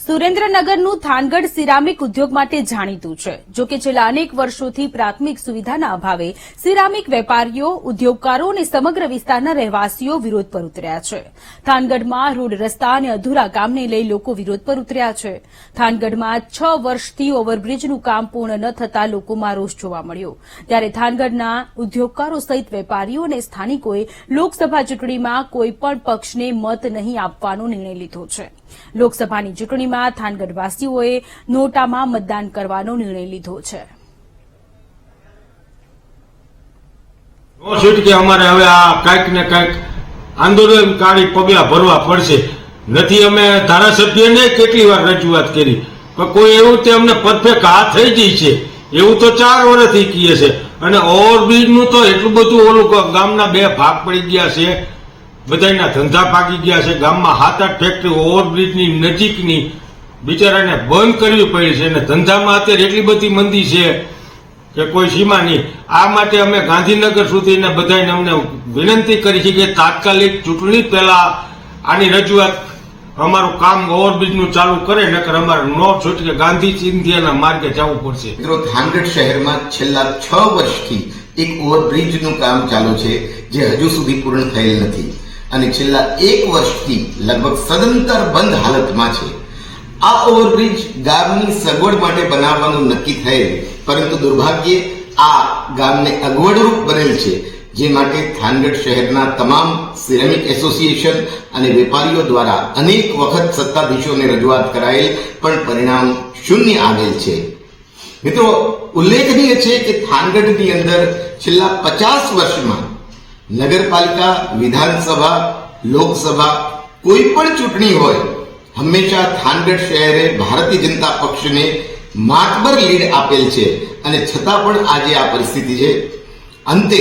સુરેન્દ્રનગરનું Thangadh ceramic ઉદ્યોગ માટે જાણીતું છે. જો કે છેલ્લા અનેક વર્ષોથી પ્રાથમિક સુવિધાના અભાવે સિરામિક વેપારીઓ, ઉદ્યોગકારો અને સમગ્ર વિસ્તારના રહેવાસીઓ વિરોધ પર ઉતર્યા છે. થાનગઢમાં રોડ, રસ્તા અને અધૂરા કામને લઈ લોકો વિરોધ પર ઉતર્યા છે. થાનગઢમાં 6 વર્ષથી ઓવરબ્રિજનું કામ પૂર્ણ ન થતા લોકોમાં રોષ જોવા મળ્યો. ત્યારે થાનગઢના ઉદ્યોગકારો સહિત વેપારીઓ અને સ્થાનિકોએ લોકસભા ચૂંટણીમાં કોઈપણ પક્ષને મત નહીં આપવાનો નિર્ણય લીધો છે. લોકસભાની ચૂંટણીમાં થાનગઢવાસીઓએ નોટામાં મતદાન કરવાનો નિર્ણય લીધો છે. અમારે હવે આ કંઈક ને કંઈક આંદોલનકારી પગલા ભરવા પડશે. નથી અમે ધારાસભ્યને કેટલી વાર રજૂઆત કરી, પણ કોઈ એવું તે અમને પરફેક્ટ હા થઈ ગઈ છે એવું તો 4 વર્ષથી કીએ છે. અને ઓવરબ્રિજનું તો એટલું બધું ઓલું ગામના 2 ભાગ પડી ગયા છે, બધાના ધંધા ભાગી ગયા છે. ગામમાં 7-8 ફેક્ટરી ઓવરબ્રિજની નજીકની બિચારાને બંધ કરવી પડી છે અને ધંધામાં અત્યારે એટલી બધી મંદી છે કે કોઈ સીમા નહીં. આ માટે અમે ગાંધીનગર સુધીને બધાને અમને વિનંતી કરી છે કે તાત્કાલિક ચૂંટણી પહેલા આની રજૂઆત અમારું કામ ઓવરબ્રિજનું ચાલુ કરે, નકર અમારે નો છૂટકે ગાંધી ચિંધ્યાના માર્ગે જવું પડશે. મિત્રો, થાનગઢ શહેરમાં છેલ્લા 6 વર્ષથી એક ઓવરબ્રિજનું કામ ચાલુ છે જે હજુ સુધી પૂર્ણ થયેલ નથી અને છેલ્લા 1 વર્ષથી લગભગ સદંતર બંધ હાલતમાં છે. આ ઓવરબ્રિજ ગામની સગવડ માટે બનાવવાનું નક્કી થયેલ, પરંતુ દુર્ભાગ્યે આ ગામને અગવડરૂપ બનેલ છે, જે માટે થાનગઢ શહેરના તમામ સિરામિક એસોસિએશન અને વેપારીઓ દ્વારા અનેક વખત સત્તાધીશોને રજૂઆત કરાયેલ, પણ પરિણામ શૂન્ય આવેલ છે. મિત્રો, ઉલ્લેખનીય છે કે થાનગઢની અંદર છેલ્લા 50 વર્ષમાં નગરપાલિકા, વિધાનસભા, લોકસભા કોઈ પણ ચૂંટણી હોય, હંમેશા થાનગઢ શહેરે ભારતીય જનતા પક્ષને માતબર લીડ આપેલ છે અને છતાં પણ આજે આ પરિસ્થિતિ છે. અંતે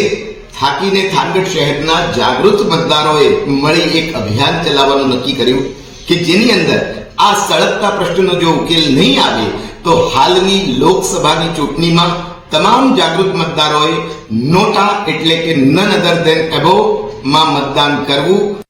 થાકીને થાનગઢ શહેરના જાગૃત મતદારોએ મળી એક અભિયાન ચલાવવાનું નક્કી કર્યું કે જેની અંદર આ સળગતા પ્રશ્નનો જો ઉકેલ નહીં આવે તો હાલની લોકસભાની ચૂંટણીમાં તમામ જાગૃત મતદારોએ નોટા એટલે કે નન અધર ધેન એબોવ માં મતદાન કરવું